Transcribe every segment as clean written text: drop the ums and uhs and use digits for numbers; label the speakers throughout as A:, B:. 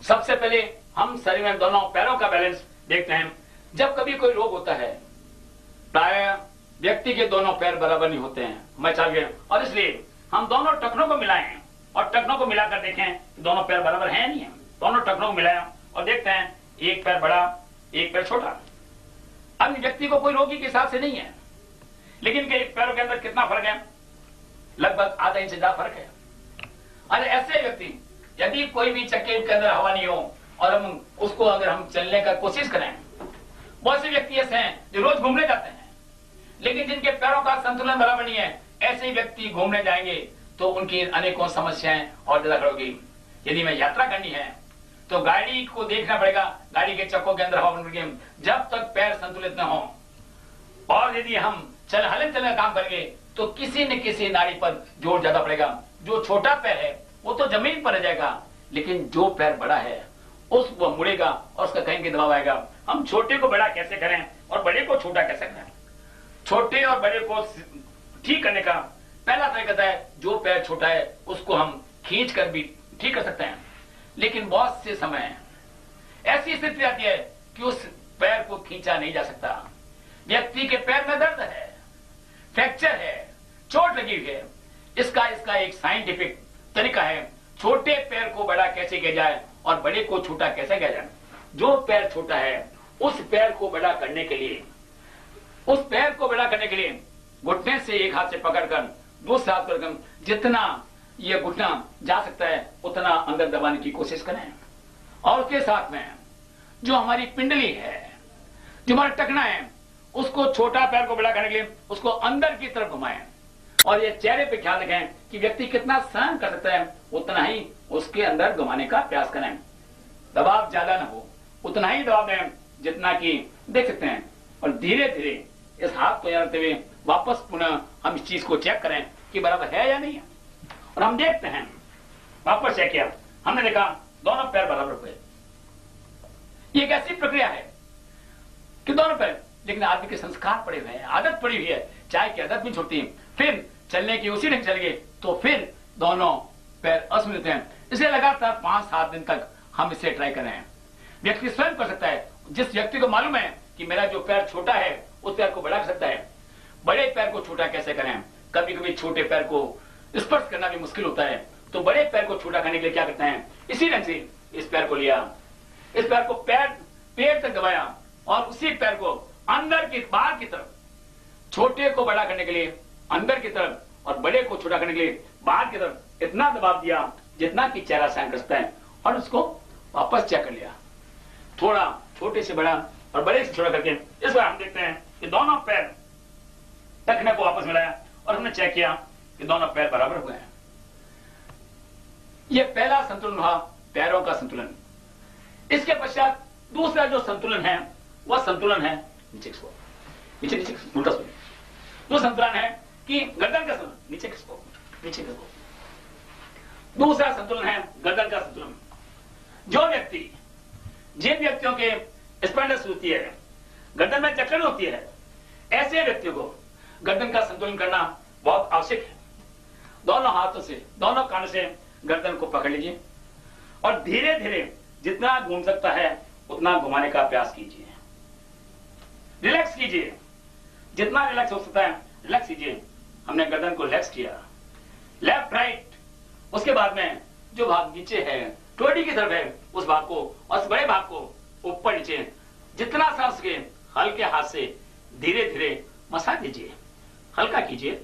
A: सबसे पहले हम शरीर में दोनों पैरों का बैलेंस देखते हैं। जब कभी कोई रोग होता है, प्राय व्यक्ति के दोनों पैर बराबर नहीं होते हैं, मैं चाह गया, और इसलिए हम दोनों टखनों को मिलाएं और टखनों को मिलाकर देखें कि दोनों पैर बराबर हैं नहीं है। दोनों टखनों को मिलाएं और देखते हैं एक पैर बड़ा, एक पैर छोटा। अन्य व्यक्ति को कोई रोगी के हिसाब से नहीं है, लेकिन के एक पैरों के अंदर कितना फर्क है? लगभग आधा इंच ज्यादा फर्क है। और ऐसे व्यक्ति, यदि कोई भी चक्के के अंदर हवा नहीं हो और हम उसको अगर हम चलने का कोशिश करें, बहुत से व्यक्ति ऐसे हैं जो रोज घूमने जाते हैं, लेकिन जिनके पैरों का संतुलन बराबर नहीं है, ऐसे व्यक्ति घूमने जाएंगे तो उनकी अनेकों समस्याएं और ज्यादा होगी। यदि मैं यात्रा करनी है तो गाड़ी को देखना पड़ेगा, गाड़ी के चक्कों के अंदर हवा बन रही, जब तक पैर संतुलित न हो। और यदि हम हले चलने काम करेंगे तो किसी न किसी नाड़ी पर जोर ज्यादा पड़ेगा। जो छोटा पैर है वो तो जमीन पर रह जाएगा, लेकिन जो पैर बड़ा है उस वो मुड़ेगा और उसका कहीं दबाव आएगा। हम छोटे को बड़ा कैसे करें और बड़े को छोटा कैसे करें? छोटे और बड़े को ठीक करने का पहला तरीका है, जो पैर छोटा है उसको हम खींच कर भी ठीक कर सकते हैं। लेकिन बहुत से समय ऐसी स्थिति आती है कि उस पैर को खींचा नहीं जा सकता। व्यक्ति के पैर में दर्द है, फ्रैक्चर है, चोट लगी हुई है। इसका एक साइंटिफिक तरीका है, छोटे पैर को बड़ा कैसे किया जाए और बड़े को छोटा कैसे किया जाए। जो पैर छोटा है उस पैर को बड़ा करने के लिए घुटने से एक हाथ से पकड़कर दूसरे हाथ पर जितना ये घुटना जा सकता है उतना अंदर दबाने की कोशिश करें। और उसके साथ में जो हमारी पिंडली है, जो हमारा टखना है, उसको छोटा पैर को बड़ा करने के लिए उसको अंदर की तरफ घुमाएं। और ये चेहरे पे ख्याल रखें कि व्यक्ति कितना सहन कर सकता है, उतना ही उसके अंदर घुमाने का प्रयास करें। दबाव ज्यादा ना हो, उतना ही दबाव दें जितना कि देख सकते हैं। और धीरे धीरे इस हाथ को रखते हुए वापस पुनः हम इस चीज को चेक करें कि बराबर है या नहीं है। और हम देखते हैं, वापस चेक किया, हमने देखा दोनों पैर बराबर हुए। ये एक ऐसी प्रक्रिया है कि दोनों पैर, लेकिन आदमी के संस्कार पड़े हुए हैं, आदत पड़ी हुई है, चाय की आदत भी छूटती है, फिर चलने की उसी ढंग चल गए तो फिर दोनों पैर असममित हैं। इसलिए लगातार 5-7 दिन तक हम इसे ट्राई करें। व्यक्ति स्वयं कर सकता है। जिस व्यक्ति को मालूम है कि मेरा जो पैर छोटा है उस पैर को बड़ा कर सकता है, बड़े पैर को छोटा कैसे करें। कभी कभी छोटे पैर को स्पर्श करना भी मुश्किल होता है, तो बड़े पैर को छोटा करने के लिए क्या करते हैं, इसी ढंग से इस पैर को लिया, इस पैर को पेड़ तक दबाया और उसी पैर को अंदर की बाहर की तरफ, छोटे को बड़ा करने के लिए अंदर की तरफ और बड़े को छोटा करने के लिए बाहर की तरफ इतना दबाव दिया जितना कि चेहरा सहन कर सकता है, और उसको वापस चेक कर लिया। थोड़ा छोटे से बड़ा और बड़े से छोटा करके इस बार हम देखते हैं कि दोनों पैर टखने को वापस मिलाया और हमने चेक किया कि दोनों पैर बराबर हुए हैं। यह पहला संतुलन हुआ, पैरों का संतुलन। इसके पश्चात दूसरा जो संतुलन है वह संतुलन है नीचे उल्टा सो। जो संतुलन है कि गर्दन का संतुलन, नीचे खिसको। दूसरा संतुलन है गर्दन का संतुलन। जिन व्यक्तियों के स्पॉन्डिलाइटिस होती है, गर्दन में जकड़न होती है, ऐसे व्यक्तियों को गर्दन का संतुलन करना बहुत आवश्यक है। दोनों हाथों से, दोनों कानों से गर्दन को पकड़ लीजिए और धीरे धीरे जितना घूम सकता है उतना घुमाने का प्रयास कीजिए। रिलैक्स कीजिए, जितना रिलैक्स हो सकता है रिलैक्स कीजिए। हमने गर्दन को रिलैक्स किया, लेफ्ट राइट। उसके बाद में जो भाग नीचे है, टोडी की तरफ है, उस भाग को और उस बड़े भाग को ऊपर नीचे जितना सा सके हल्के हाथ से धीरे धीरे मसाज दीजिए, हल्का कीजिए।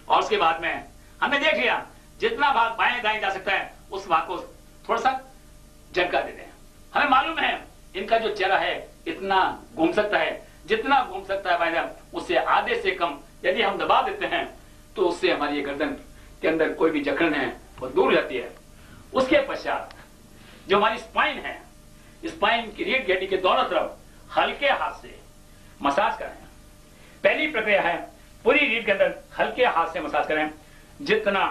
A: और उसके बाद में हमने देख लिया जितना भाग बाएं दाएं जा सकता है उस भाग को थोड़ा सा झटका दे दें। हमें मालूम है इनका जो चेहरा है इतना घूम सकता है, जितना घूम सकता है बाएं उससे आधे से कम यदि हम दबा देते हैं तो उससे हमारी गर्दन के अंदर कोई भी जकड़न है वो दूर जाती है। उसके पश्चात जो हमारी स्पाइन है, स्पाइन की रीढ़ की हड्डी के दोनों तरफ हल्के हाथ से मसाज करें। पहली प्रक्रिया है पूरी रीढ़ के अंदर हल्के हाथ से मसाज करें। जितना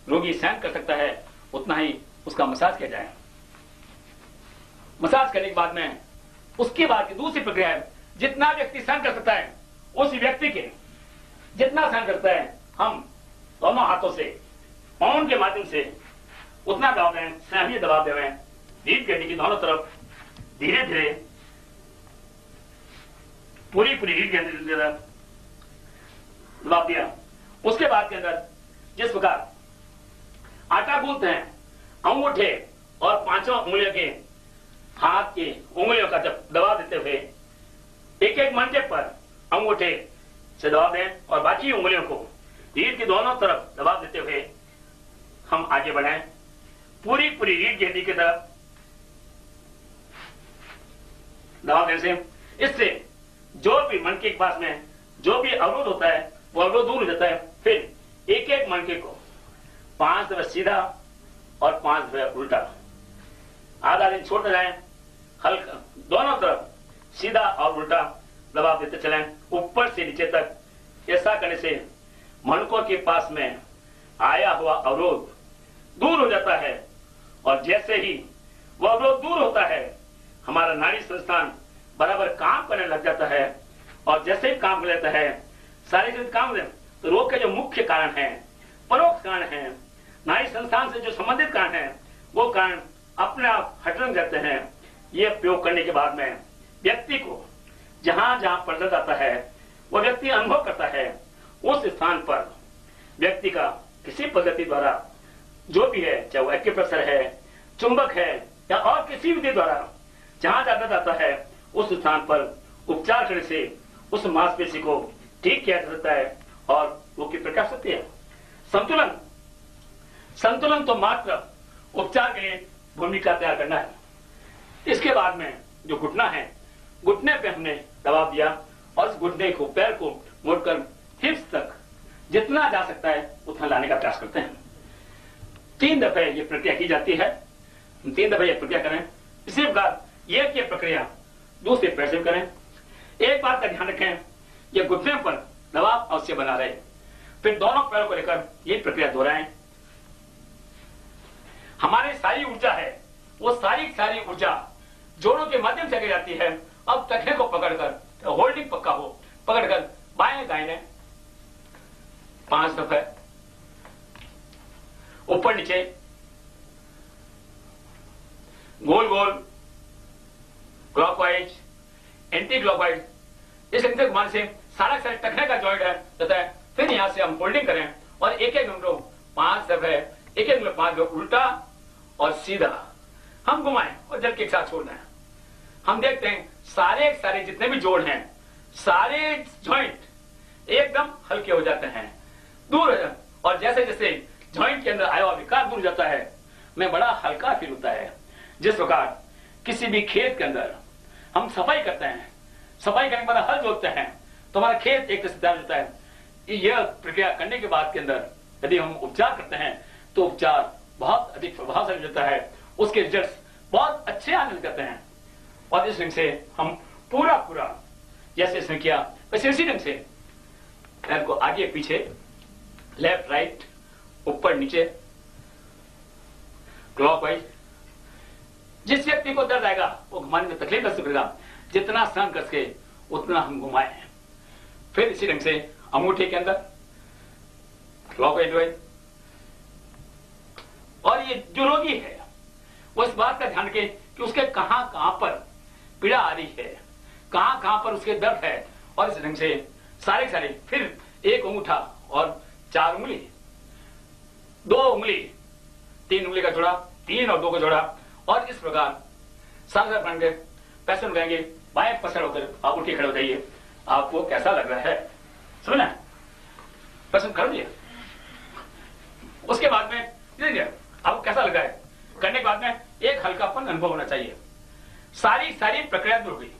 A: रोगी सहन कर सकता है उतना ही उसका मसाज किया जाए। मसाज करने के बाद में उसके बाद की दूसरी प्रक्रिया है जितना व्यक्ति सहन कर सकता है उस व्यक्ति के जितना सहन करता है हम दोनों हाथों से पाउंड के माध्यम से उतना दबाव दें, सहनीय दबाव देवें रीढ़ की हड्डी की दोनों तरफ, धीरे धीरे पूरी रीढ़ की हड्डी की तरफ दबाव दिया। उसके बाद के अंदर जिस प्रकार आटा गूंथते हैं, अंगूठे और पांचों उंगलियों के हाथ की उंगलियों का जब दबाव देते हुए एक एक मनके पर अंगूठे से दबाव दें और बाकी उंगलियों को रीढ़ की दोनों तरफ दबाव देते हुए हम आगे बढ़ाएं पूरी रीढ़ की हड्डी की तरफ दबाव देने से, इससे जो भी मनके के पास में जो भी अवरोध होता है वो अवरोध दूर हो जाता है। फिर एक एक मनके को 5 दफे सीधा और 5 दफे उल्टा, आधा दिन छोड़ते जाएं, हल्का दोनों तरफ सीधा और उल्टा दबाव देते चलें ऊपर से नीचे तक। ऐसा करने से मनकों के पास में आया हुआ अवरोध दूर हो जाता है और जैसे ही वह अवरोध दूर होता है हमारा नाड़ी संस्थान बराबर काम करने लग जाता है और जैसे ही काम कर लेता है सारे काम करें तो रोग के जो मुख्य कारण है, परोक्ष कारण है, नाड़ी संस्थान से जो संबंधित कारण है वो कारण अपने आप हटने जाते हैं। ये प्रयोग करने के बाद में व्यक्ति को जहां जहां पर दर्द आता है वो व्यक्ति अनुभव करता है, उस स्थान पर व्यक्ति का किसी पद्धति द्वारा जो भी है, चाहे वो एक्यूप्रेशर है, चुंबक है या और किसी विधि द्वारा जहां दर्द आता है उस स्थान पर उपचार करने से उस मांसपेशी को ठीक किया जा सकता है और वो की प्रकाश होती है। संतुलन तो मात्र उपचार के लिए भूमिका तैयार करना है। इसके बाद में जो घुटना है, घुटने पे हमने दबाव दिया और उस घुटने को पैर को मोड़कर हिप्स तक जितना जा सकता है उतना लाने का प्रयास करते हैं। 3 दफे ये प्रक्रिया की जाती है। 3 दफे ये प्रक्रिया करें। इसी प्रकार ये प्रक्रिया दूसरे पैर से करें। एक बात का ध्यान रखें, ये घुटने पर दबाव अवश्य बना रहे, फिर दोनों पैरों को लेकर ये प्रक्रिया दोहराएं। हमारी सारी ऊर्जा है वो सारी ऊर्जा जोड़ों के माध्यम से गिर जाती है। अब तखने को पकड़कर होल्डिंग पक्का हो, पकड़कर बाएं दाहिने 5 दफे ऊपर नीचे गोल गोल क्लॉकवाइज एंटी क्लॉकवाइज इस घुमाने से सारा टखने का जॉइंट है जाता है। फिर यहां से हम होल्डिंग करें और एक मिनटों 5 दफे एक मिनट 5 दफे उल्टा और सीधा हम घुमाएं और जल के एक साथ छोड़ना है। हम देखते हैं सारे जितने भी जोड़ हैं, सारे जॉइंट एकदम हल्के हो जाते हैं, दूर हो जाते हैं और जैसे जैसे जॉइंट के अंदर आया हुआ विकार दूर जाता है में बड़ा हल्का फील होता है। जिस प्रकार किसी भी खेत के अंदर हम सफाई करते हैं, सफाई करने के बाद हल जोतते हैं तो हमारा खेत एक तरह से तैयार होता है। यह प्रक्रिया करने के बाद के अंदर यदि हम उपचार करते हैं तो उपचार बहुत अधिक प्रभावशाली होता है, उसके रिजल्ट बहुत अच्छे आने लग जाते हैं। और इस ढंग से हम पूरा जैसे इसने किया वैसे इसी ढंग से पैर को आगे पीछे, लेफ्ट राइट, ऊपर नीचे, क्लॉकवाइज। जिस व्यक्ति को दर्द आएगा वो घुमाने में तकलीफ महसूस करेगा, जितना सहन कर सके उतना हम घुमाएं। फिर इसी ढंग से अंगूठे के अंदर क्लॉकवाइज। और ये जो रोगी है वो इस बात का ध्यान रखे कि उसके कहां पर पीड़ा आ रही है, कहां पर उसके दर्द है और इस ढंग से सारे फिर एक अंगूठा और 4 उंगली, 2 उंगली, 3 उंगली का जोड़ा, 3 और 2 का जोड़ा और इस प्रकार सारे बन गए। पैसे लगाएंगे, बाएं पसर होकर आप उठी खड़े हो जाइए। आपको कैसा लग रहा है समझना, पसंद कर दिए। उसके बाद में आपको कैसा लग रहा है करने के बाद में एक हल्कापन अनुभव होना चाहिए। सारी प्रक्रिया दूर हुई।